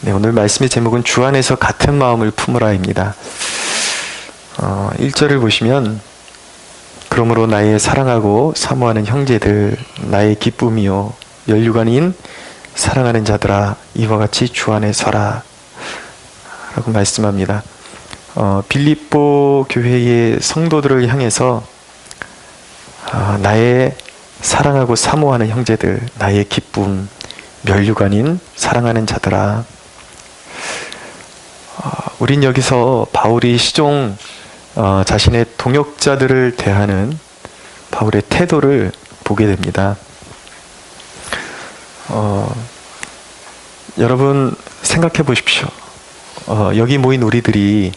네, 오늘 말씀의 제목은 주 안에서 같은 마음을 품으라입니다. 1절을 보시면 그러므로 나의 사랑하고 사모하는 형제들, 나의 기쁨이요 면류관인 사랑하는 자들아, 이와 같이 주 안에 서라 라고 말씀합니다. 빌립보 교회의 성도들을 향해서 나의 사랑하고 사모하는 형제들, 나의 기쁨, 면류관인 사랑하는 자들아. 우린 여기서 바울이 시종 자신의 동역자들을 대하는 바울의 태도를 보게 됩니다. 여러분 생각해 보십시오. 여기 모인 우리들이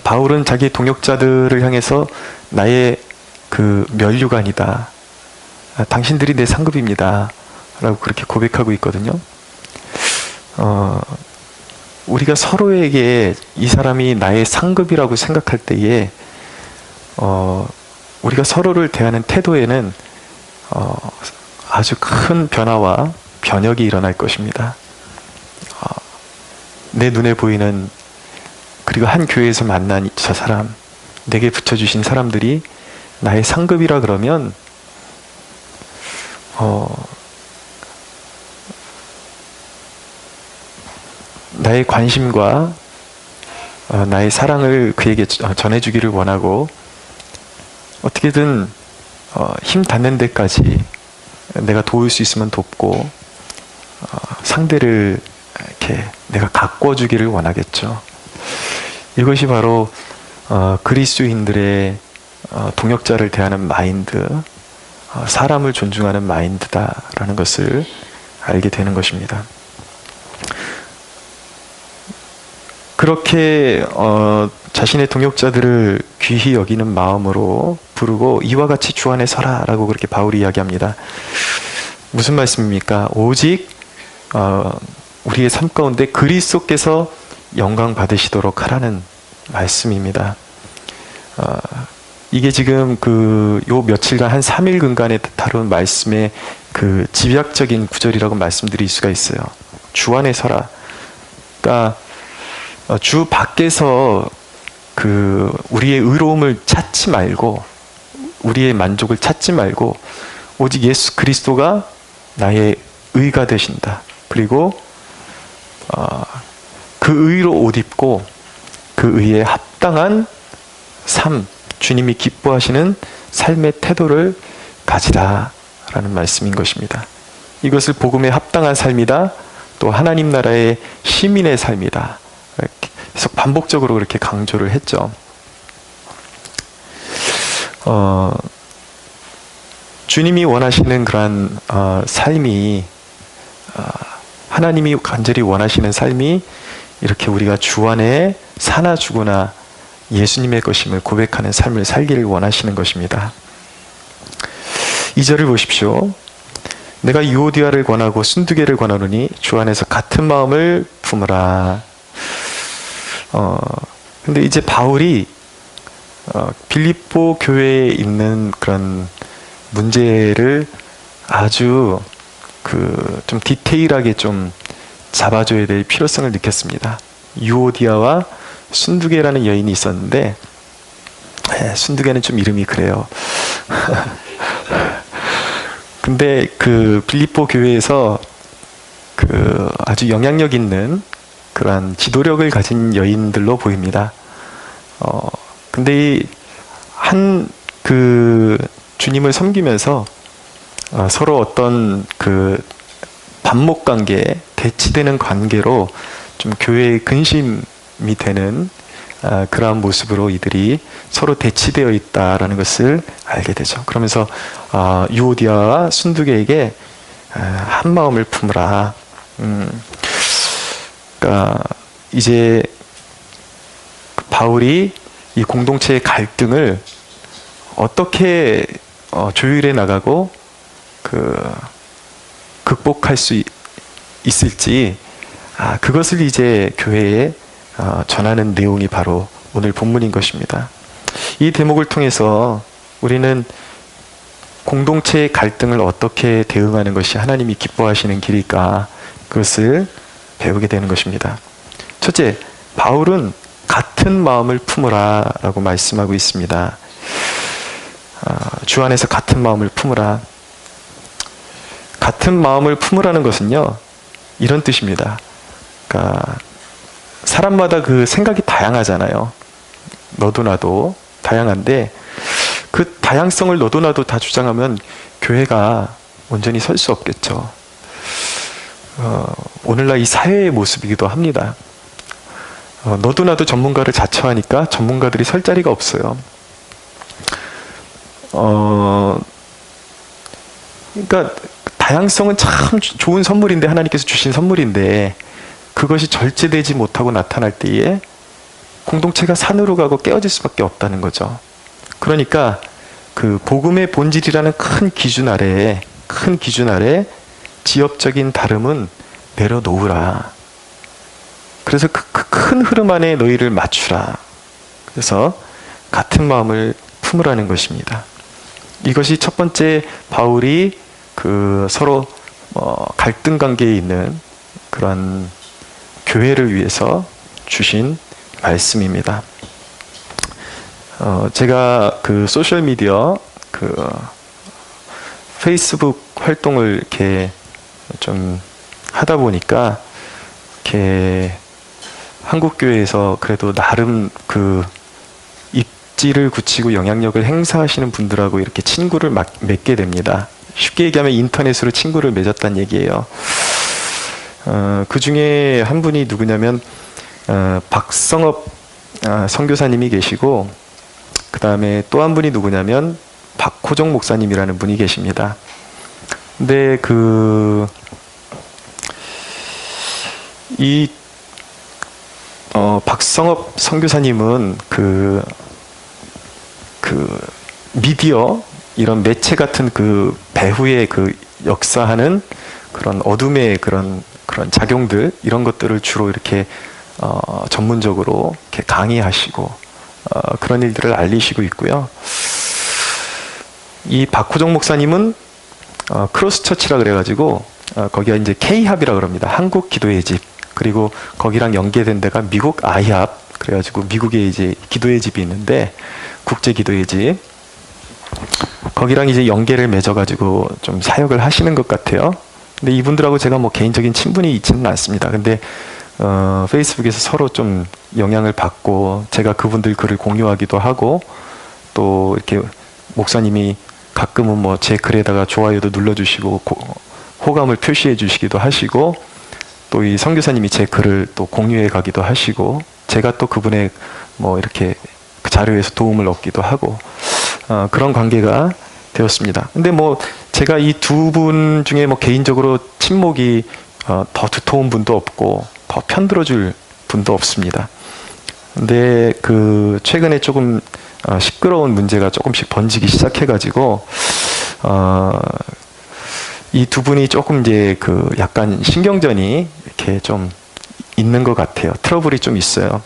바울은 자기 동역자들을 향해서 나의 그 면류관이다, 당신들이 내 상급입니다 라고 그렇게 고백하고 있거든요. 우리가 서로에게 이 사람이 나의 상급이라고 생각할 때에 우리가 서로를 대하는 태도에는 아주 큰 변화와 변혁이 일어날 것입니다. 내 눈에 보이는, 그리고 한 교회에서 만난 저 사람, 내게 붙여주신 사람들이 나의 상급이라 그러면 나의 관심과 나의 사랑을 그에게 전해주기를 원하고, 어떻게든 힘 닿는 데까지 내가 도울 수 있으면 돕고, 상대를 이렇게 내가 가꿔주기를 원하겠죠. 이것이 바로 그리스도인들의 동역자를 대하는 마인드, 사람을 존중하는 마인드다라는 것을 알게 되는 것입니다. 그렇게 자신의 동역자들을 귀히 여기는 마음으로 부르고 이와 같이 주 안에 서라 라고 그렇게 바울이 이야기합니다. 무슨 말씀입니까? 오직 우리의 삶 가운데 그리스도께서 영광 받으시도록 하라는 말씀입니다. 이게 지금 요 며칠간 한 3일간에 다룬 말씀의 그 집약적인 구절이라고 말씀드릴 수가 있어요. 주 안에 서라. 그러니까 주 밖에서 우리의 의로움을 찾지 말고, 우리의 만족을 찾지 말고, 오직 예수 그리스도가 나의 의가 되신다. 그리고 그 의로 옷 입고 그 의에 합당한 삶, 주님이 기뻐하시는 삶의 태도를 가지라 라는 말씀인 것입니다. 이것을 복음에 합당한 삶이다, 또 하나님 나라의 시민의 삶이다, 계속 반복적으로 그렇게 강조를 했죠. 주님이 원하시는 그러한 삶이, 하나님이 간절히 원하시는 삶이 이렇게 우리가 주 안에 사나 죽으나 예수님의 것임을 고백하는 삶을 살기를 원하시는 것입니다. 2절을 보십시오. 내가 유오디아를 권하고 순두개를 권하노니 주 안에서 같은 마음을 품으라. 근데 이제 바울이 빌립보 교회에 있는 그런 문제를 아주 좀 디테일하게 좀 잡아줘야 될 필요성을 느꼈습니다. 유오디아와 순두개라는 여인이 있었는데, 순두개는 좀 이름이 그래요. 근데 빌립보 교회에서 아주 영향력 있는 그러한 지도력을 가진 여인들로 보입니다. 근데 주님을 섬기면서 서로 어떤 반목 관계, 대치되는 관계로 좀 교회의 근심이 되는 그러한 모습으로 이들이 서로 대치되어 있다라는 것을 알게 되죠. 그러면서 유오디아와 순두개에게 한 마음을 품으라. 그러니까 이제 바울이 이 공동체의 갈등을 어떻게 조율해 나가고 극복할 수 있을지, 그것을 이제 교회에 전하는 내용이 바로 오늘 본문인 것입니다. 이 대목을 통해서 우리는 공동체의 갈등을 어떻게 대응하는 것이 하나님이 기뻐하시는 길일까, 그것을 배우게 되는 것입니다. 첫째, 바울은 같은 마음을 품으라 라고 말씀하고 있습니다. 주 안에서 같은 마음을 품으라. 같은 마음을 품으라는 것은요, 이런 뜻입니다. 그러니까 사람마다 그 생각이 다양하잖아요. 너도 나도 다양한데 그 다양성을 너도 나도 다 주장하면 교회가 온전히 설 수 없겠죠. 오늘날 이 사회의 모습이기도 합니다. 너도 나도 전문가를 자처하니까 전문가들이 설 자리가 없어요. 그러니까 다양성은 참 좋은 선물인데, 하나님께서 주신 선물인데 그것이 절제되지 못하고 나타날 때에 공동체가 산으로 가고 깨어질 수밖에 없다는 거죠. 그러니까 그 복음의 본질이라는 큰 기준 아래에 지역적인 다름은 내려놓으라. 그래서 그 큰 흐름 안에 너희를 맞추라. 그래서 같은 마음을 품으라는 것입니다. 이것이 첫 번째 바울이 그 서로 갈등 관계에 있는 그런 교회를 위해서 주신 말씀입니다. 제가 그 소셜 미디어 그 페이스북 활동을 이렇게 좀 하다 보니까 이렇게 한국 교회에서 그래도 나름 그 입지를 굳히고 영향력을 행사하시는 분들하고 이렇게 친구를 맺게 됩니다. 쉽게 얘기하면 인터넷으로 친구를 맺었다는 얘기예요. 그 중에 한 분이 누구냐면 박성업 선교사님이 계시고, 그 다음에 또 한 분이 누구냐면 박호정 목사님이라는 분이 계십니다. 근데 박성업 선교사님은 그 미디어, 이런 매체 같은 그 배후에 그 역사하는 그런 어둠의 그런 작용들, 이런 것들을 주로 이렇게 전문적으로 이렇게 강의하시고 그런 일들을 알리시고 있고요. 이 박호정 목사님은 크로스처치라 그래가지고 거기가 이제 K합이라 그럽니다. 한국 기도의 집. 그리고 거기랑 연계된 데가 미국 아이합. 그래가지고 미국에 이제 기도의 집이 있는데, 국제 기도의 집. 거기랑 이제 연계를 맺어가지고 좀 사역을 하시는 것 같아요. 근데 이분들하고 제가 뭐 개인적인 친분이 있지는 않습니다. 근데 페이스북에서 서로 좀 영향을 받고, 제가 그분들 글을 공유하기도 하고, 또 이렇게 목사님이 가끔은 뭐 제 글에다가 좋아요도 눌러주시고 호감을 표시해 주시기도 하시고, 또 이 선교사님이 제 글을 또 공유해 가기도 하시고, 제가 또 그분의 뭐 이렇게 그 자료에서 도움을 얻기도 하고, 그런 관계가 되었습니다. 근데 뭐 제가 이 두 분 중에 뭐 개인적으로 친목이 더 두터운 분도 없고 더 편들어줄 분도 없습니다. 근데 그 최근에 조금 시끄러운 문제가 조금씩 번지기 시작해가지고 이 두 분이 조금 이제 그 약간 신경전이 이렇게 좀 있는 것 같아요. 트러블이 좀 있어요.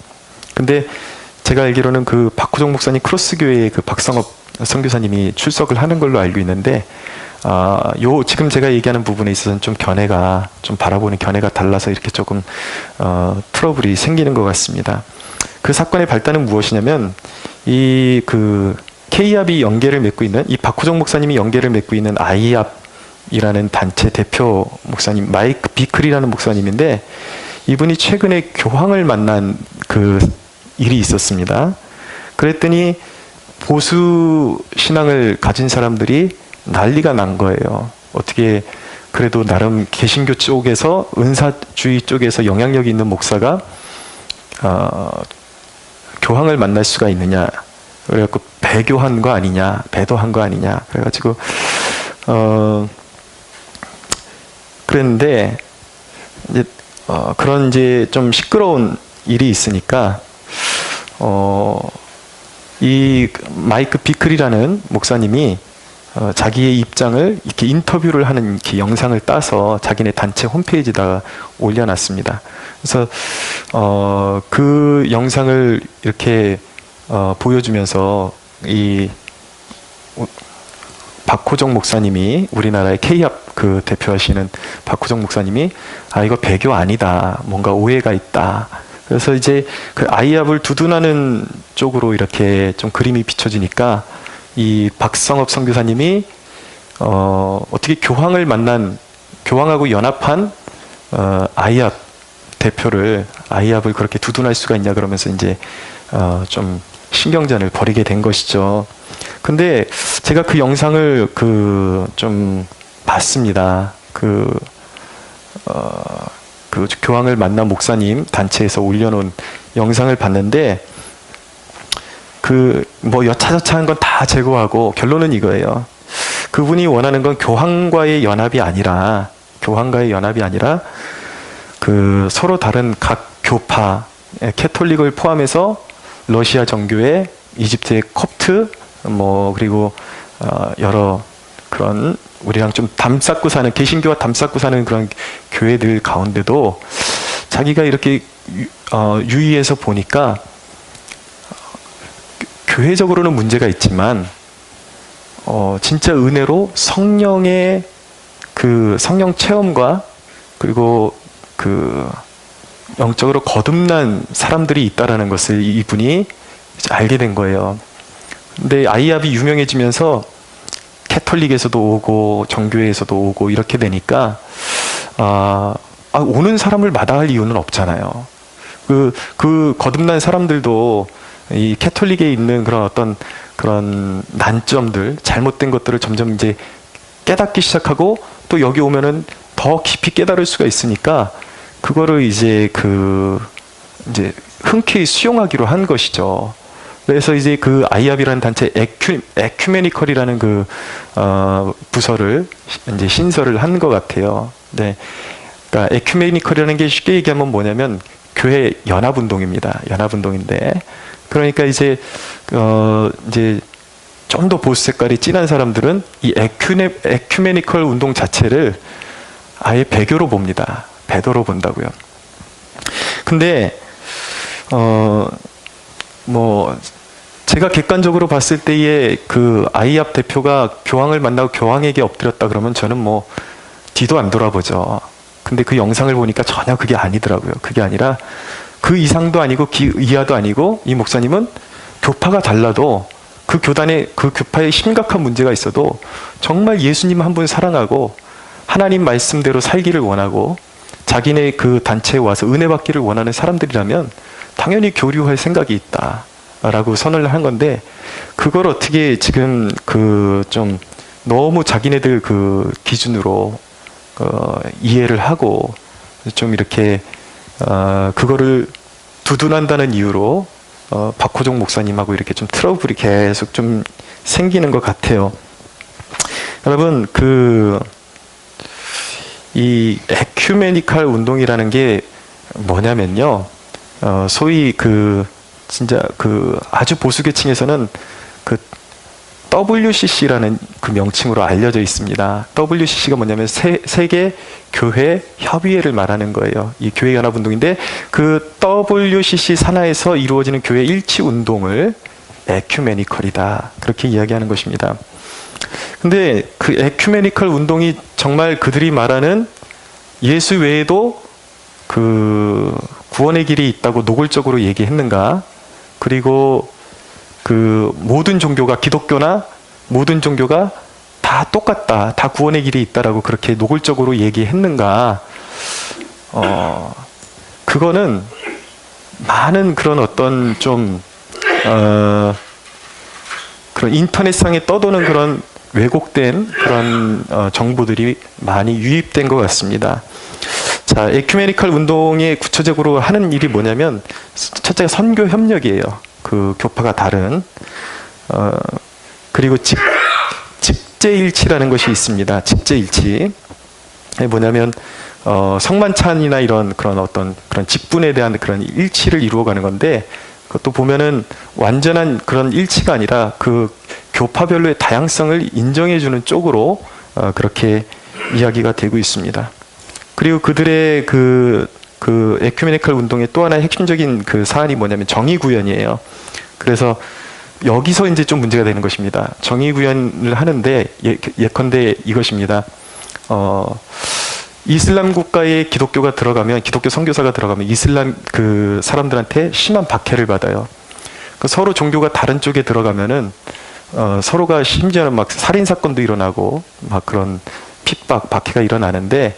근데 제가 알기로는 그 박호정 목사님 크로스교회의 그 박성업 선교사님이 출석을 하는 걸로 알고 있는데, 지금 제가 얘기하는 부분에 있어서는 좀 견해가, 좀 바라보는 견해가 달라서 이렇게 조금 트러블이 생기는 것 같습니다. 그 사건의 발단은 무엇이냐면, 이 그 K합이 연계를 맺고 있는, 이 박호정 목사님이 연계를 맺고 있는 아이합이라는 단체 대표 목사님 마이크 비클이라는 목사님인데, 이분이 최근에 교황을 만난 그 일이 있었습니다. 그랬더니 보수 신앙을 가진 사람들이 난리가 난 거예요. 어떻게 그래도 나름 개신교 쪽에서, 은사주의 쪽에서 영향력이 있는 목사가 교황을 만날 수가 있느냐. 그래갖고 배교한 거 아니냐, 배도한 거 아니냐. 그래가지고 그랬는데 이제 그런 이제 좀 시끄러운 일이 있으니까 이 마이크 비클이라는 목사님이 자기의 입장을 이렇게 인터뷰를 하는 이렇게 영상을 따서 자기네 단체 홈페이지에다가 올려놨습니다. 그래서 그 영상을 이렇게 보여주면서 이 박호정 목사님이, 우리나라의 K합 그 대표하시는 박호정 목사님이 이거 배교 아니다, 뭔가 오해가 있다, 그래서 이제 그 아이합을 두둔하는 쪽으로 이렇게 좀 그림이 비춰지니까 이 박성업 선교사님이 어떻게 교황하고 연합한 아이합 대표를, 아이합을 그렇게 두둔할 수가 있냐 그러면서 이제 좀 신경전을 벌이게 된 것이죠. 근데 제가 그 영상을 좀 봤습니다. 그 교황을 만난 목사님 단체에서 올려놓은 영상을 봤는데, 뭐 여차저차한 건 다 제거하고 결론은 이거예요. 그분이 원하는 건 교황과의 연합이 아니라 서로 다른 각 교파, 캐톨릭을 포함해서 러시아 정교회, 이집트의 콥트, 그리고 여러 그런 우리랑 좀 담쌓고 사는, 개신교와 담쌓고 사는 그런 교회들 가운데도 자기가 이렇게 유의해서 보니까 교회적으로는 문제가 있지만 진짜 은혜로 성령의 성령 체험과 그리고 영적으로 거듭난 사람들이 있다라는 것을 이분이 알게 된 거예요. 근데 아이합이 유명해지면서 캐톨릭에서도 오고 정교회에서도 오고 이렇게 되니까 오는 사람을 마다할 이유는 없잖아요. 그 거듭난 사람들도 이 캐톨릭에 있는 그런 난점들, 잘못된 것들을 점점 이제 깨닫기 시작하고, 또 여기 오면은 더 깊이 깨달을 수가 있으니까 그거를 이제 흔쾌히 수용하기로 한 것이죠. 그래서 이제 그 아이합이라는 단체 에큐메니컬이라는 부서를 이제 신설을 한 것 같아요. 네. 그러니까 에큐메니컬이라는 게 쉽게 얘기하면 뭐냐면 교회 연합운동입니다. 연합운동인데, 그러니까 이제 좀 더 보수 색깔이 진한 사람들은 이 에큐메니컬 운동 자체를 아예 배교로 봅니다. 배도로 본다고요. 근데 제가 객관적으로 봤을 때의 그 아이합 대표가 교황을 만나고 교황에게 엎드렸다 그러면 저는 뒤도 안 돌아보죠. 근데 그 영상을 보니까 전혀 그게 아니더라고요. 그게 아니라 그 이상도 아니고 그 이하도 아니고, 이 목사님은 교파가 달라도 그 교파에 심각한 문제가 있어도 정말 예수님 한 분 사랑하고 하나님 말씀대로 살기를 원하고 자기네 그 단체에 와서 은혜 받기를 원하는 사람들이라면 당연히 교류할 생각이 있다라고 선언을 한 건데, 그걸 어떻게 지금 좀 너무 자기네들 기준으로 이해를 하고 좀 이렇게 그거를 두둔한다는 이유로 박호종 목사님하고 이렇게 좀 트러블이 계속 좀 생기는 것 같아요. 여러분, 이 에큐메니컬 운동이라는 게 뭐냐면요, 소위 진짜 아주 보수 계층에서는 WCC라는 그 명칭으로 알려져 있습니다. WCC가 뭐냐면 세계 교회 협의회를 말하는 거예요. 이 교회 연합 운동인데, 그 WCC 산하에서 이루어지는 교회 일치 운동을 에큐메니컬이다, 그렇게 이야기하는 것입니다. 근데 그 에큐메니컬 운동이 정말 그들이 말하는 예수 외에도 구원의 길이 있다고 노골적으로 얘기했는가? 그리고 모든 종교가, 기독교나 모든 종교가 다 똑같다, 다 구원의 길이 있다라고 그렇게 노골적으로 얘기했는가? 그거는 많은 그런 어떤 그런 인터넷상에 떠도는 그런 왜곡된 그런 정보들이 많이 유입된 것 같습니다. 자, 에큐메니컬 운동에 구체적으로 하는 일이 뭐냐면, 첫째가 선교 협력이에요. 그 교파가 다른. 그리고 집제일치라는 것이 있습니다. 집제일치. 뭐냐면 성만찬이나 이런 그런 직분에 대한 그런 일치를 이루어가는 건데, 그것도 보면은 완전한 그런 일치가 아니라 그 교파별로의 다양성을 인정해주는 쪽으로 그렇게 이야기가 되고 있습니다. 그리고 그들의 그 에큐메니컬 운동의 또 하나의 핵심적인 사안이 뭐냐면 정의구현이에요. 그래서 여기서 이제 좀 문제가 되는 것입니다. 정의 구현을 하는데 예컨대 이것입니다. 이슬람 국가에 기독교가 들어가면, 기독교 선교사가 들어가면 이슬람 그 사람들한테 심한 박해를 받아요. 서로 종교가 다른 쪽에 들어가면은 서로가 심지어는 막 살인 사건도 일어나고 막 그런 핍박, 박해가 일어나는데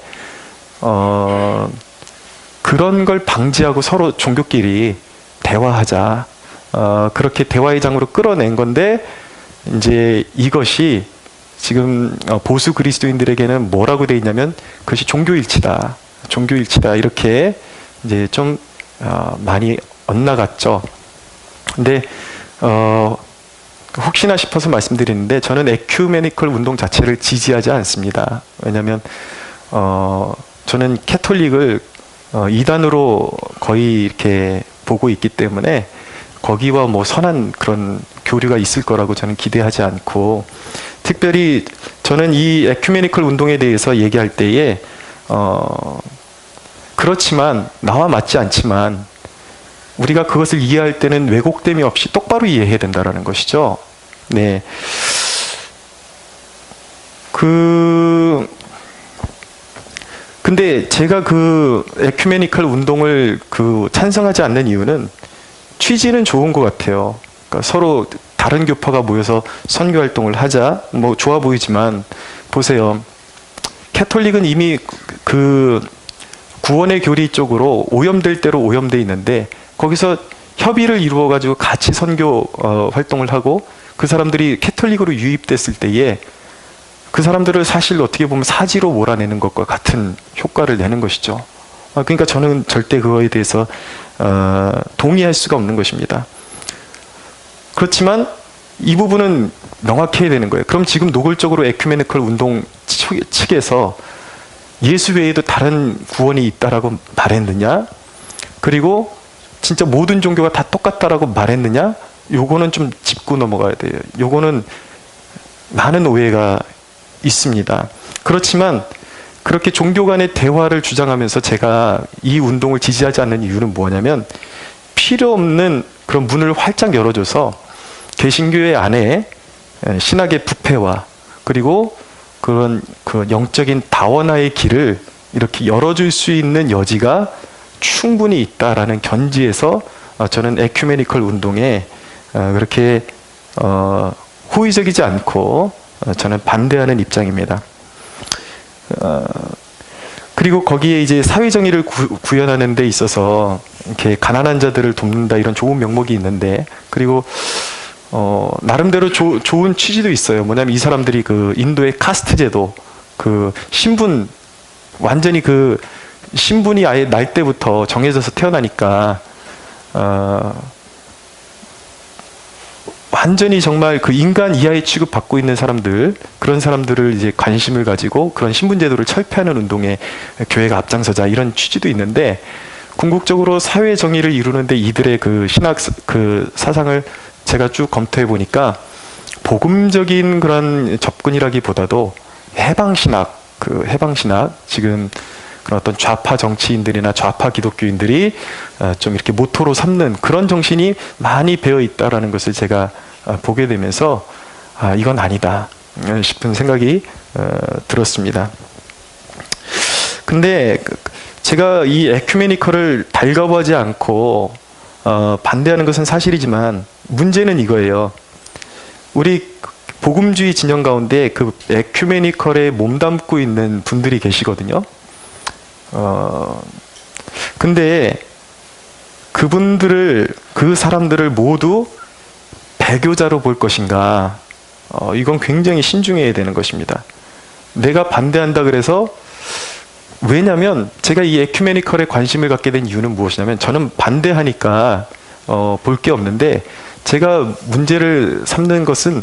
그런 걸 방지하고 서로 종교끼리 대화하자. 그렇게 대화의 장으로 끌어낸 건데 이제 이것이 지금 보수 그리스도인들에게는 뭐라고 돼 있냐면 그것이 종교일치다. 종교일치다. 이렇게 이제 좀 많이 엇나갔죠. 근데 혹시나 싶어서 말씀드리는데 저는 에큐메니컬 운동 자체를 지지하지 않습니다. 왜냐하면 저는 캐톨릭을 이단으로 거의 이렇게 보고 있기 때문에 거기와 뭐 선한 그런 교류가 있을 거라고 저는 기대하지 않고, 특별히 저는 이 에큐메니컬 운동에 대해서 얘기할 때에 그렇지만 나와 맞지 않지만 우리가 그것을 이해할 때는 왜곡됨이 없이 똑바로 이해해야 된다라는 것이죠. 네. 근데 제가 그 에큐메니컬 운동을 찬성하지 않는 이유는 취지는 좋은 것 같아요. 그러니까 서로 다른 교파가 모여서 선교 활동을 하자, 뭐 좋아 보이지만 보세요. 캐톨릭은 이미 그 구원의 교리 쪽으로 오염될 대로 오염돼 있는데 거기서 협의를 이루어 가지고 같이 선교 활동을 하고 그 사람들이 캐톨릭으로 유입됐을 때에 그 사람들을 사실 어떻게 보면 사지로 몰아내는 것과 같은 효과를 내는 것이죠. 그러니까 저는 절대 그거에 대해서 동의할 수가 없는 것입니다. 그렇지만 이 부분은 명확해야 되는 거예요. 그럼 지금 노골적으로 에큐메니컬 운동 측에서 예수 외에도 다른 구원이 있다라고 말했느냐? 그리고 진짜 모든 종교가 다 똑같다라고 말했느냐? 요거는 좀 짚고 넘어가야 돼요. 요거는 많은 오해가 있습니다. 그렇지만 그렇게 종교 간의 대화를 주장하면서 제가 이 운동을 지지하지 않는 이유는 뭐냐면 필요 없는 그런 문을 활짝 열어줘서 개신교회 안에 신학의 부패와 그리고 그런 그 영적인 다원화의 길을 이렇게 열어줄 수 있는 여지가 충분히 있다라는 견지에서 저는 에큐메니컬 운동에 그렇게 호의적이지 않고 저는 반대하는 입장입니다. 그리고 거기에 이제 사회정의를 구현하는 데 있어서 이렇게 가난한 자들을 돕는다 이런 좋은 명목이 있는데, 그리고 나름대로 좋은 취지도 있어요. 뭐냐면 이 사람들이 그 인도의 카스트 제도, 그 신분, 완전히 그 신분이 아예 날 때부터 정해져서 태어나니까 완전히 정말 그 인간 이하의 취급받고 있는 사람들, 그런 사람들을 이제 관심을 가지고 그런 신분제도를 철폐하는 운동에 교회가 앞장서자 이런 취지도 있는데, 궁극적으로 사회 정의를 이루는데 이들의 그 신학 그 사상을 제가 쭉 검토해 보니까 복음적인 그런 접근이라기보다도 해방신학, 지금 그런 어떤 좌파 정치인들이나 좌파 기독교인들이 좀 이렇게 모토로 삼는 그런 정신이 많이 배어 있다라는 것을 제가 보게 되면서 이건 아니다 싶은 생각이 들었습니다. 근데 제가 이 에큐메니컬을 달가워하지 않고 반대하는 것은 사실이지만 문제는 이거예요. 우리 복음주의 진영 가운데 그 에큐메니컬에 몸담고 있는 분들이 계시거든요. 근데 그 사람들을 모두 배교자로 볼 것인가? 이건 굉장히 신중해야 되는 것입니다. 내가 반대한다 그래서, 왜냐면 제가 이 에큐메니컬에 관심을 갖게 된 이유는 무엇이냐면 저는 반대하니까 볼 게 없는데, 제가 문제를 삼는 것은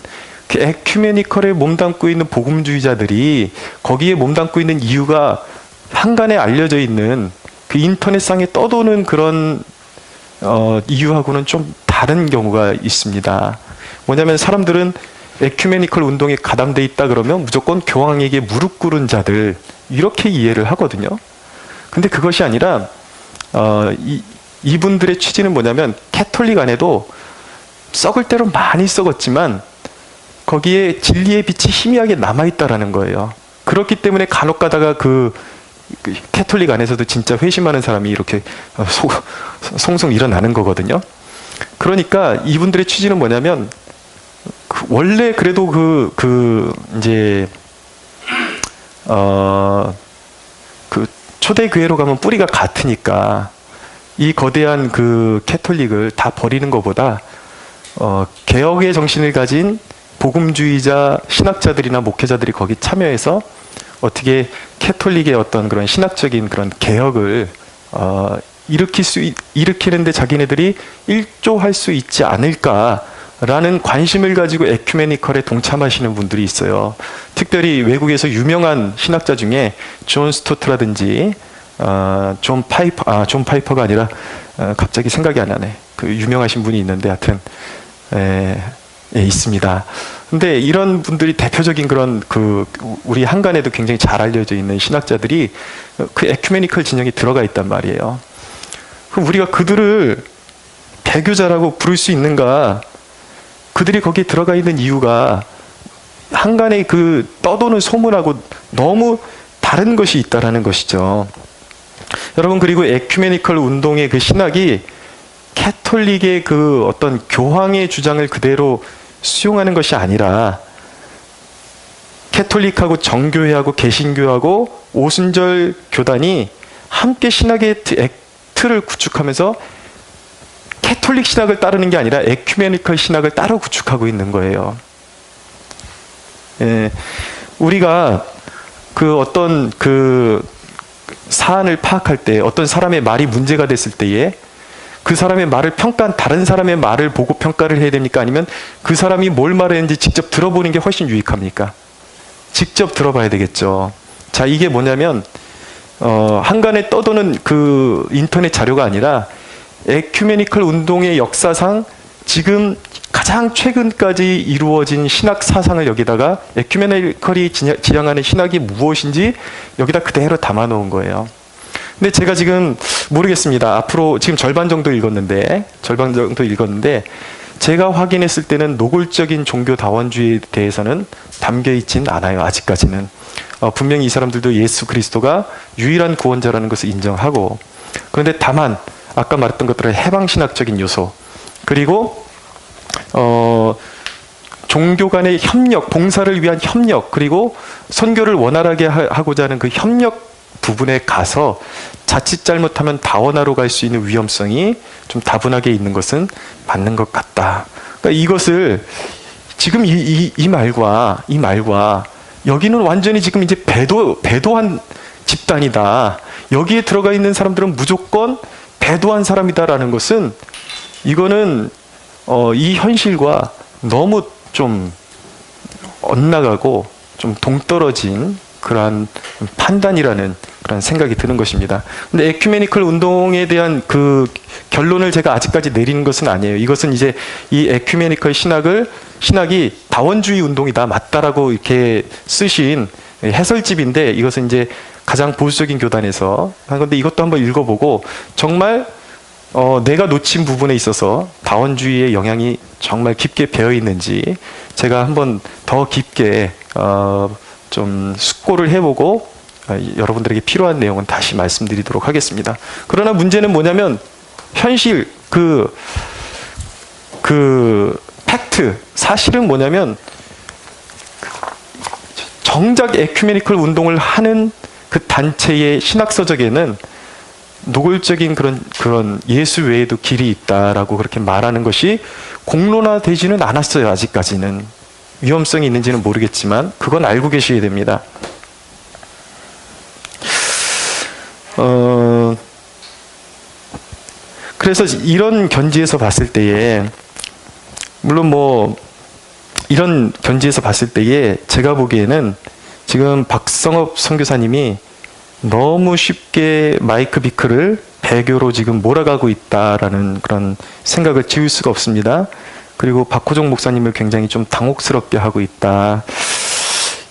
그 에큐메니컬에 몸담고 있는 복음주의자들이 거기에 몸담고 있는 이유가 한간에 알려져 있는 그 인터넷상에 떠도는 그런 이유하고는 좀 다른 경우가 있습니다. 뭐냐면 사람들은 에큐메니컬 운동에 가담돼 있다 그러면 무조건 교황에게 무릎 꿇은 자들 이렇게 이해를 하거든요. 근데 그것이 아니라 이분들의 취지는 뭐냐면 캐톨릭 안에도 썩을 대로 많이 썩었지만 거기에 진리의 빛이 희미하게 남아있다라는 거예요. 그렇기 때문에 간혹 가다가 그 캐톨릭 안에서도 진짜 회심하는 사람이 이렇게 송송 일어나는 거거든요. 그러니까 이분들의 취지는 뭐냐면, 원래 그래도 이제, 그 초대교회로 가면 뿌리가 같으니까 이 거대한 그 캐톨릭을 다 버리는 것보다, 개혁의 정신을 가진 복음주의자 일학자들이나 목회자들이 거기 참여해서 어떻게 캐톨릭의 어떤 그런 신학적인 그런 개혁을 일으키는데 자기네들이 일조할 수 있지 않을까라는 관심을 가지고 에큐메니컬에 동참하시는 분들이 있어요. 특별히 외국에서 유명한 신학자 중에 존 스토트라든지 존 파이퍼가 아니라 갑자기 생각이 안 나네. 그 유명하신 분이 있는데 하여튼 있습니다. 근데 이런 분들이 대표적인 그런 우리 한간에도 굉장히 잘 알려져 있는 신학자들이 그 에큐메니컬 진영에 들어가 있단 말이에요. 그럼 우리가 그들을 배교자라고 부를 수 있는가? 그들이 거기에 들어가 있는 이유가 한간의 그 떠도는 소문하고 너무 다른 것이 있다라는 것이죠. 여러분, 그리고 에큐메니컬 운동의 그 신학이 캐톨릭의 그 어떤 교황의 주장을 그대로 수용하는 것이 아니라 캐톨릭하고 정교회하고 개신교하고 오순절 교단이 함께 신학의 틀을 구축하면서 캐톨릭 신학을 따르는 게 아니라 에큐메니컬 신학을 따로 구축하고 있는 거예요. 우리가 어떤 사안을 파악할 때, 어떤 사람의 말이 문제가 됐을 때에 그 사람의 말을 다른 사람의 말을 보고 평가를 해야 됩니까? 아니면 그 사람이 뭘 말했는지 직접 들어보는 게 훨씬 유익합니까? 직접 들어봐야 되겠죠. 자, 이게 뭐냐면, 한간에 떠도는 그 인터넷 자료가 아니라 에큐메니컬 운동의 역사상 지금 가장 최근까지 이루어진 신학 사상을 여기다가 에큐메니컬이 지향하는 신학이 무엇인지 여기다 그대로 담아 놓은 거예요. 근데 제가 지금 모르겠습니다. 앞으로 지금 절반 정도 읽었는데 제가 확인했을 때는 노골적인 종교 다원주의에 대해서는 담겨 있지는 않아요. 아직까지는. 분명히 이 사람들도 예수 그리스도가 유일한 구원자라는 것을 인정하고, 그런데 다만 아까 말했던 것들은 해방신학적인 요소, 그리고 종교 간의 협력, 봉사를 위한 협력, 그리고 선교를 원활하게 하고자 하는 그 협력 부분에 가서 자칫 잘못하면 다원화로 갈 수 있는 위험성이 좀 다분하게 있는 것은 맞는 것 같다. 그러니까 이것을 지금 이 말과 여기는 완전히 지금 이제 배도한 집단이다. 여기에 들어가 있는 사람들은 무조건 배도한 사람이다라는 것은, 이거는 이 현실과 너무 좀 엇나가고 좀 동떨어진 그러한 판단이라는 그런 생각이 드는 것입니다. 근데 에큐메니컬 운동에 대한 그 결론을 제가 아직까지 내리는 것은 아니에요. 이것은 이제 이 에큐메니컬 신학이 다원주의 운동이다, 맞다라고 이렇게 쓰신 해설집인데, 이것은 이제 가장 보수적인 교단에서 한 건데, 이것도 한번 읽어보고 정말 내가 놓친 부분에 있어서 다원주의의 영향이 정말 깊게 배어 있는지 제가 한번 더 깊게 좀 숙고를 해보고 여러분들에게 필요한 내용은 다시 말씀드리도록 하겠습니다. 그러나 문제는 뭐냐면, 현실 팩트, 사실은 뭐냐면, 정작 에큐메니컬 운동을 하는 그 단체의 신학서적에는 노골적인 그런 예수 외에도 길이 있다라고 그렇게 말하는 것이 공론화되지는 않았어요. 아직까지는. 위험성이 있는지는 모르겠지만 그건 알고 계셔야 됩니다. 그래서 이런 견지에서 봤을 때에, 물론 이런 견지에서 봤을 때에 제가 보기에는 지금 박성업 선교사님이 너무 쉽게 마이크 비크를 배교로 지금 몰아가고 있다라는 그런 생각을 지울 수가 없습니다. 그리고 박호종 목사님을 굉장히 좀 당혹스럽게 하고 있다.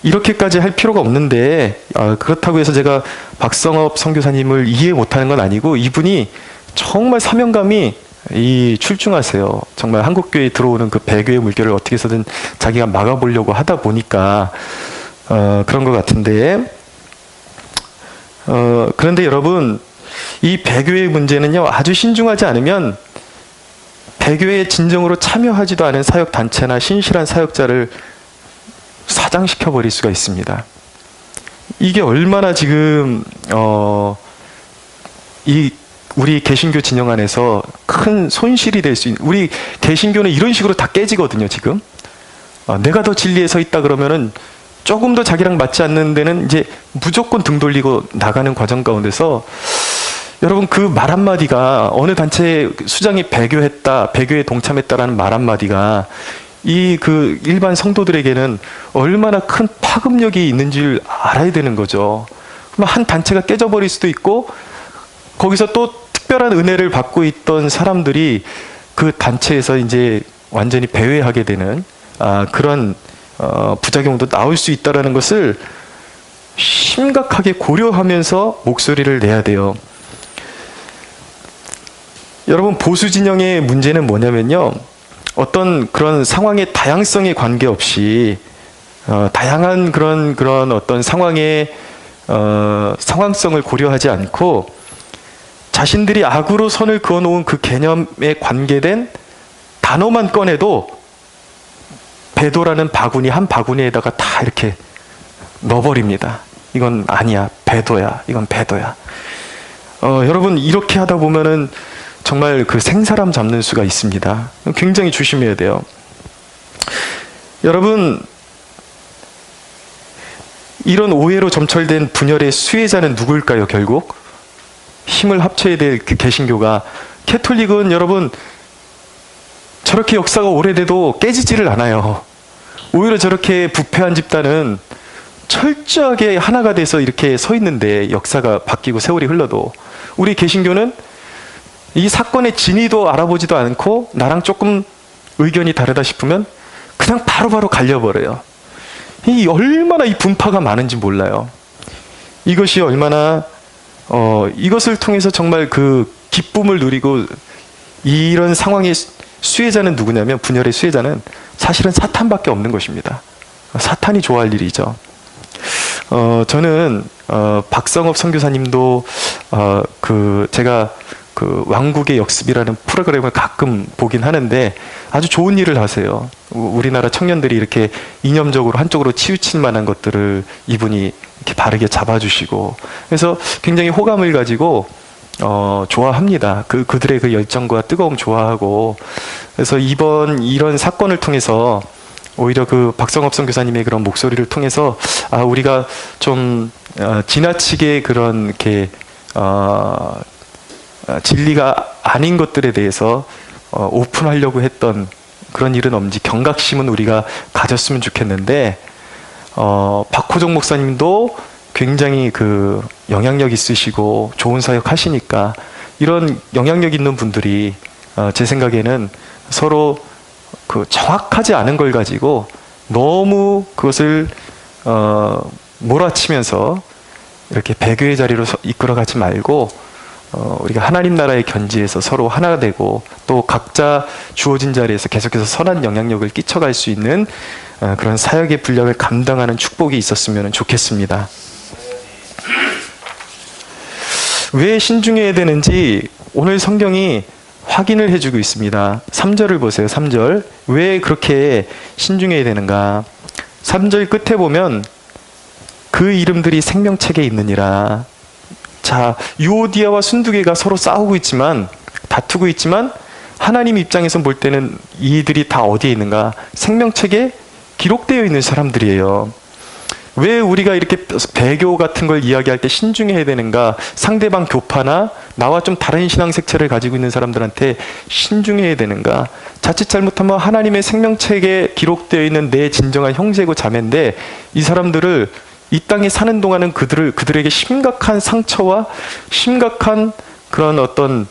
이렇게까지 할 필요가 없는데, 그렇다고 해서 제가 박성업 선교사님을 이해 못하는 건 아니고, 이분이 정말 사명감이 이 출중하세요. 정말 한국교회에 들어오는 그 배교의 물결을 어떻게 해서든 자기가 막아보려고 하다 보니까 그런 것 같은데, 그런데 여러분, 이 배교의 문제는요, 아주 신중하지 않으면 배교에 진정으로 참여하지도 않은 사역단체나 신실한 사역자를 사장시켜 버릴 수가 있습니다. 이게 얼마나 지금 우리 개신교 진영 안에서 큰 손실이 될 수 있는, 우리 개신교는 이런 식으로 다 깨지거든요, 지금. 내가 더 진리에 서 있다 그러면은 조금 더 자기랑 맞지 않는 데는 이제 무조건 등 돌리고 나가는 과정 가운데서, 여러분, 그 말 한마디가, 어느 단체 수장이 배교했다, 배교에 동참했다라는 말 한마디가 그 일반 성도들에게는 얼마나 큰 파급력이 있는지를 알아야 되는 거죠. 그럼 한 단체가 깨져버릴 수도 있고, 거기서 또 특별한 은혜를 받고 있던 사람들이 그 단체에서 이제 완전히 배회하게 되는 그런 부작용도 나올 수 있다는 것을 심각하게 고려하면서 목소리를 내야 돼요. 여러분, 보수 진영의 문제는 뭐냐면요, 어떤 그런 상황의 다양성에 관계없이 다양한 그런 어떤 상황의 상황성을 고려하지 않고 자신들이 악으로 선을 그어놓은 그 개념에 관계된 단어만 꺼내도 배도라는 바구니 한 바구니에다가 다 이렇게 넣어버립니다. 이건 아니야, 배도야, 이건 배도야. 여러분, 이렇게 하다 보면은 정말 그 생사람 잡는 수가 있습니다. 굉장히 조심해야 돼요. 여러분, 이런 오해로 점철된 분열의 수혜자는 누구일까요? 결국 힘을 합쳐야 될 그 개신교가, 캐톨릭은 여러분 저렇게 역사가 오래돼도 깨지지를 않아요. 오히려 저렇게 부패한 집단은 철저하게 하나가 돼서 이렇게 서 있는데, 역사가 바뀌고 세월이 흘러도 우리 개신교는 이 사건의 진위도 알아보지도 않고 나랑 조금 의견이 다르다 싶으면 그냥 바로바로 갈려버려요. 이 얼마나 이 분파가 많은지 몰라요. 이것이 얼마나 이것을 통해서 정말 그 기쁨을 누리고, 이런 상황의 수혜자는 누구냐면, 분열의 수혜자는 사실은 사탄밖에 없는 것입니다. 사탄이 좋아할 일이죠. 저는 박성업 선교사님도 제가 그 왕국의 역습이라는 프로그램을 가끔 보긴 하는데 아주 좋은 일을 하세요. 우리나라 청년들이 이렇게 이념적으로 한쪽으로 치우칠 만한 것들을 이분이 이렇게 바르게 잡아주시고, 그래서 굉장히 호감을 가지고 좋아합니다. 그들의 그 열정과 뜨거움 좋아하고, 그래서 이런 사건을 통해서 오히려 그 박성업 선교사님의 그런 목소리를 통해서 우리가 좀 지나치게 그런 이렇게 진리가 아닌 것들에 대해서 오픈하려고 했던 그런 일은 없는지 경각심은 우리가 가졌으면 좋겠는데, 박호정 목사님도 굉장히 그 영향력 있으시고 좋은 사역 하시니까, 이런 영향력 있는 분들이 제 생각에는 서로 그 정확하지 않은 걸 가지고 너무 그것을 몰아치면서 이렇게 배교의 자리로 이끌어가지 말고, 우리가 하나님 나라의 견지에서 서로 하나 되고, 또 각자 주어진 자리에서 계속해서 선한 영향력을 끼쳐갈 수 있는 그런 사역의 분량을 감당하는 축복이 있었으면 좋겠습니다. 왜 신중해야 되는지 오늘 성경이 확인을 해주고 있습니다. 3절을 보세요. 3절. 왜 그렇게 신중해야 되는가? 3절 끝에 보면 그 이름들이 생명책에 있느니라. 자, 유오디아와 순두개가 서로 싸우고 있지만, 다투고 있지만, 하나님 입장에서 볼 때는 이들이 다 어디에 있는가? 생명책에 기록되어 있는 사람들이에요. 왜 우리가 이렇게 배교 같은 걸 이야기할 때 신중해야 되는가? 상대방 교파나 나와 좀 다른 신앙색채를 가지고 있는 사람들한테 신중해야 되는가? 자칫 잘못하면 하나님의 생명책에 기록되어 있는 내 진정한 형제고 자매인데, 이 사람들을 이 땅에 사는 동안은 그들에게 심각한 상처와 심각한 그런 어떤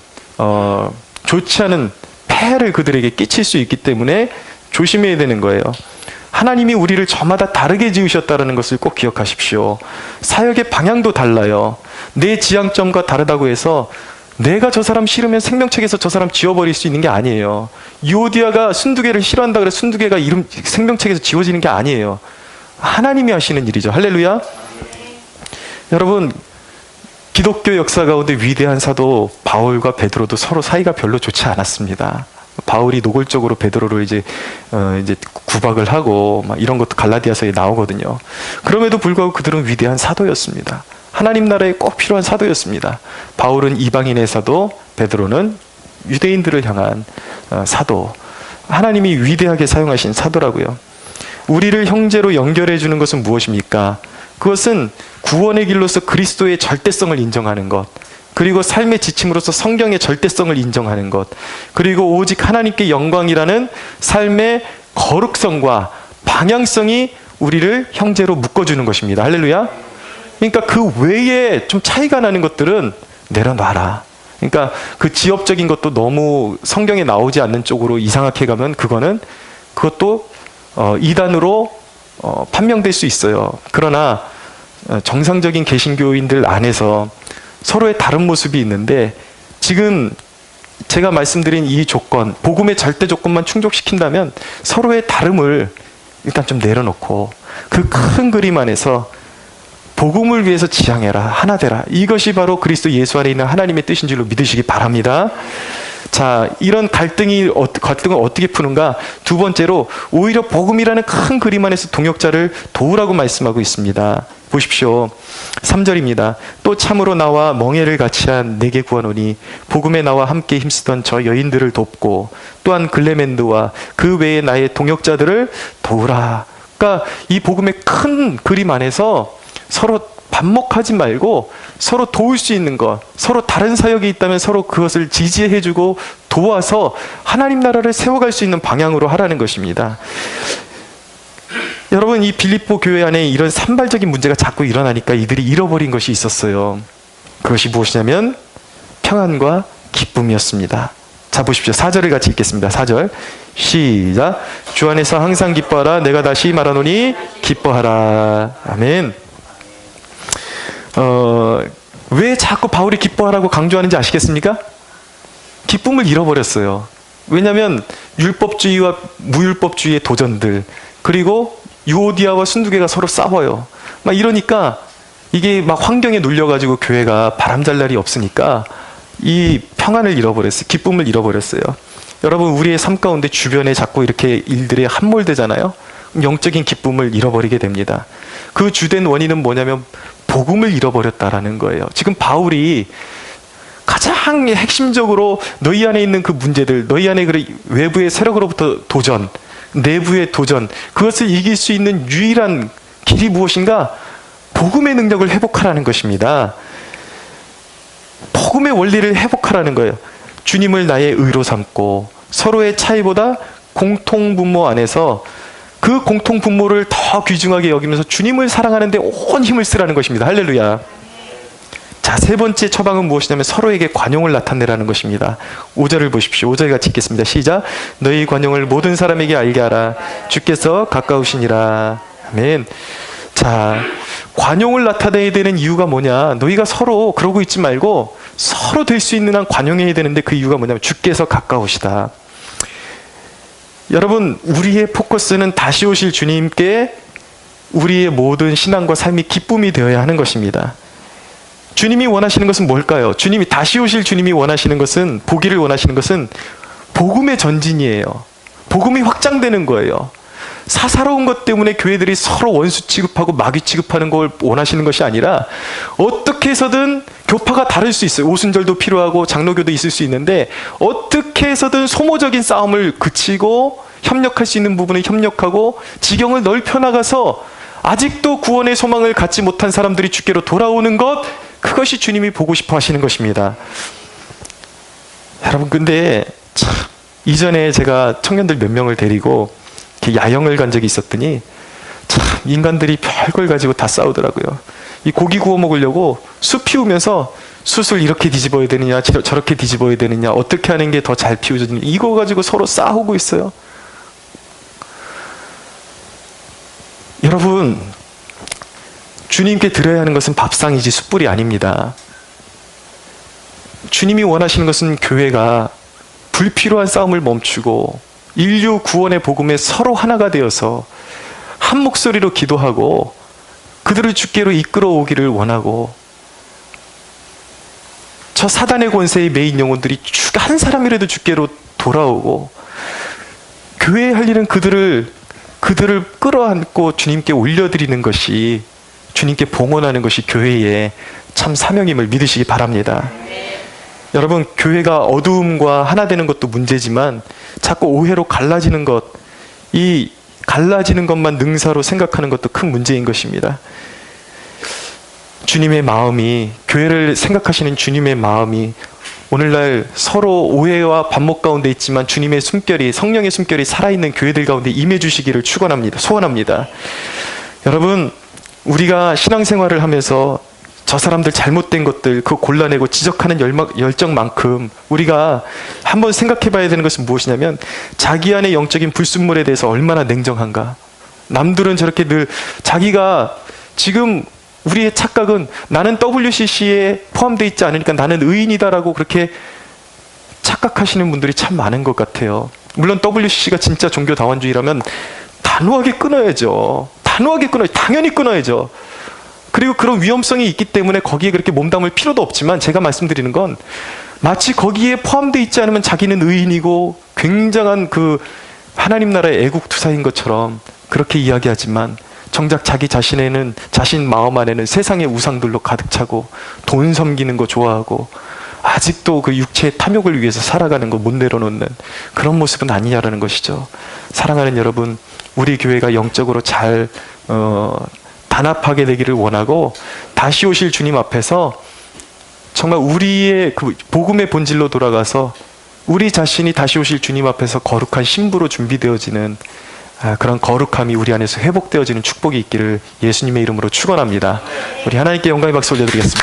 좋지 않은 폐해를 그들에게 끼칠 수 있기 때문에 조심해야 되는 거예요. 하나님이 우리를 저마다 다르게 지으셨다는 것을 꼭 기억하십시오. 사역의 방향도 달라요. 내 지향점과 다르다고 해서 내가 저 사람 싫으면 생명책에서 저 사람 지워버릴 수 있는 게 아니에요. 유오디아가 순두개를 싫어한다 그래 순두개가 이름 생명책에서 지워지는 게 아니에요. 하나님이 하시는 일이죠. 할렐루야. 여러분, 기독교 역사 가운데 위대한 사도 바울과 베드로도 서로 사이가 별로 좋지 않았습니다. 바울이 노골적으로 베드로를 이제 구박을 하고 막 이런 것도 갈라디아서에 나오거든요. 그럼에도 불구하고 그들은 위대한 사도였습니다. 하나님 나라에 꼭 필요한 사도였습니다. 바울은 이방인의 사도, 베드로는 유대인들을 향한 사도. 하나님이 위대하게 사용하신 사도라고요. 우리를 형제로 연결해 주는 것은 무엇입니까? 그것은 구원의 길로서 그리스도의 절대성을 인정하는 것, 그리고 삶의 지침으로서 성경의 절대성을 인정하는 것, 그리고 오직 하나님께 영광이라는 삶의 거룩성과 방향성이 우리를 형제로 묶어주는 것입니다. 할렐루야. 그러니까 그 외에 좀 차이가 나는 것들은 내려놔라. 그러니까 그 지엽적인 것도 너무 성경에 나오지 않는 쪽으로 이상하게 가면 그것도 이단으로 판명될 수 있어요. 그러나 정상적인 개신교인들 안에서 서로의 다른 모습이 있는데, 지금 제가 말씀드린 이 조건, 복음의 절대 조건만 충족시킨다면 서로의 다름을 일단 좀 내려놓고 그 큰 그림 안에서 복음을 위해서 지향해라, 하나 되라. 이것이 바로 그리스도 예수 안에 있는 하나님의 뜻인 줄로 믿으시기 바랍니다. 자, 이런 갈등을 어떻게 푸는가? 두 번째로, 오히려 복음이라는 큰 그림 안에서 동역자를 도우라고 말씀하고 있습니다. 보십시오. 3절입니다. 또 참으로 나와 멍에를 같이 한 내게 구하노니 복음에 나와 함께 힘쓰던 저 여인들을 돕고 또한 글레멘드와 그 외에 나의 동역자들을 도우라. 그러니까 이 복음의 큰 그림 안에서 서로 반목하지 말고 서로 도울 수 있는 것, 서로 다른 사역이 있다면 서로 그것을 지지해주고 도와서 하나님 나라를 세워갈 수 있는 방향으로 하라는 것입니다. 여러분, 이 빌립보 교회 안에 이런 산발적인 문제가 자꾸 일어나니까 이들이 잃어버린 것이 있었어요. 그것이 무엇이냐면 평안과 기쁨이었습니다. 자, 보십시오. 4절을 같이 읽겠습니다. 4절 시작. 주 안에서 항상 기뻐하라. 내가 다시 말하노니 기뻐하라. 아멘. 왜 자꾸 바울이 기뻐하라고 강조하는지 아시겠습니까? 기쁨을 잃어버렸어요. 왜냐하면 율법주의와 무율법주의의 도전들, 그리고 유오디아와 순두개가 서로 싸워요. 막 이러니까 이게 막 환경에 눌려가지고 교회가 바람잘 날이 없으니까 이 평안을 잃어버렸어요. 기쁨을 잃어버렸어요. 여러분, 우리의 삶 가운데 주변에 자꾸 이렇게 일들이 함몰되잖아요. 영적인 기쁨을 잃어버리게 됩니다. 그 주된 원인은 뭐냐면 복음을 잃어버렸다라는 거예요. 지금 바울이 가장 핵심적으로 너희 안에 있는 그 문제들, 너희 안에 그 외부의 세력으로부터 도전, 내부의 도전, 그것을 이길 수 있는 유일한 길이 무엇인가? 복음의 능력을 회복하라는 것입니다. 복음의 원리를 회복하라는 거예요. 주님을 나의 의로 삼고 서로의 차이보다 공통분모 안에서 그 공통분모를 더 귀중하게 여기면서 주님을 사랑하는 데 온 힘을 쓰라는 것입니다. 할렐루야. 자, 세 번째 처방은 무엇이냐면 서로에게 관용을 나타내라는 것입니다. 5절을 보십시오. 5절 같이 읽겠습니다. 시작. 너희 관용을 모든 사람에게 알게 하라. 주께서 가까우시니라. 아멘. 자, 관용을 나타내야 되는 이유가 뭐냐? 너희가 서로 그러고 있지 말고 서로 될 수 있는 한 관용해야 되는데, 그 이유가 뭐냐면 주께서 가까우시다. 여러분, 우리의 포커스는 다시 오실 주님께 우리의 모든 신앙과 삶이 기쁨이 되어야 하는 것입니다. 주님이 원하시는 것은 뭘까요? 다시 오실 주님이 원하시는 것은, 보기를 원하시는 것은 복음의 전진이에요. 복음이 확장되는 거예요. 사사로운 것 때문에 교회들이 서로 원수 취급하고 마귀 취급하는 걸 원하시는 것이 아니라, 어떻게 해서든 교파가 다를 수 있어요. 오순절도 필요하고 장로교도 있을 수 있는데, 어떻게 해서든 소모적인 싸움을 그치고 협력할 수 있는 부분에 협력하고 지경을 넓혀나가서 아직도 구원의 소망을 갖지 못한 사람들이 주께로 돌아오는 것, 그것이 주님이 보고 싶어 하시는 것입니다. 여러분, 근데 참, 이전에 제가 청년들 몇 명을 데리고 야영을 간 적이 있었더니 참 인간들이 별걸 가지고 다 싸우더라고요. 이 고기 구워 먹으려고 숯 피우면서 숯을 이렇게 뒤집어야 되느냐, 저렇게 뒤집어야 되느냐, 어떻게 하는 게 더 잘 피우느냐, 이거 가지고 서로 싸우고 있어요. 여러분, 주님께 드려야 하는 것은 밥상이지 숯불이 아닙니다. 주님이 원하시는 것은 교회가 불필요한 싸움을 멈추고 인류 구원의 복음에 서로 하나가 되어서 한 목소리로 기도하고 그들을 주께로 이끌어오기를 원하고, 저 사단의 권세에 매인 영혼들이 한 사람이라도 주께로 돌아오고, 교회에 할 일은 그들을 끌어안고 주님께 올려드리는 것이, 주님께 봉헌하는 것이 교회의 참 사명임을 믿으시기 바랍니다. 여러분, 교회가 어두움과 하나 되는 것도 문제지만 자꾸 오해로 갈라지는 것, 이 갈라지는 것만 능사로 생각하는 것도 큰 문제인 것입니다. 주님의 마음이, 교회를 생각하시는 주님의 마음이 오늘날 서로 오해와 반목 가운데 있지만 주님의 숨결이, 성령의 숨결이 살아있는 교회들 가운데 임해 주시기를 축원합니다. 소원합니다. 여러분, 우리가 신앙생활을 하면서 저 사람들 잘못된 것들 그 골라내고 지적하는 열정만큼 우리가 한번 생각해 봐야 되는 것은 무엇이냐면, 자기 안의 영적인 불순물에 대해서 얼마나 냉정한가. 남들은 저렇게 늘 자기가, 지금 우리의 착각은 나는 WCC에 포함되어 있지 않으니까 나는 의인이다라고 그렇게 착각하시는 분들이 참 많은 것 같아요. 물론 WCC가 진짜 종교다원주의라면 단호하게 끊어야죠. 당연히 끊어야죠. 그리고 그런 위험성이 있기 때문에 거기에 그렇게 몸담을 필요도 없지만, 제가 말씀드리는 건 마치 거기에 포함되어 있지 않으면 자기는 의인이고 굉장한 그 하나님 나라의 애국투사인 것처럼 그렇게 이야기하지만, 정작 자기 자신에는, 자신 마음 안에는 세상의 우상들로 가득 차고 돈 섬기는 거 좋아하고 아직도 그 육체의 탐욕을 위해서 살아가는 거 못 내려놓는 그런 모습은 아니냐라는 것이죠. 사랑하는 여러분, 우리 교회가 영적으로 잘 단합하게 되기를 원하고, 다시 오실 주님 앞에서 정말 우리의 그 복음의 본질로 돌아가서 우리 자신이 다시 오실 주님 앞에서 거룩한 신부로 준비되어지는 그런 거룩함이 우리 안에서 회복되어지는 축복이 있기를 예수님의 이름으로 축원합니다. 우리 하나님께 영광의 박수 올려드리겠습니다.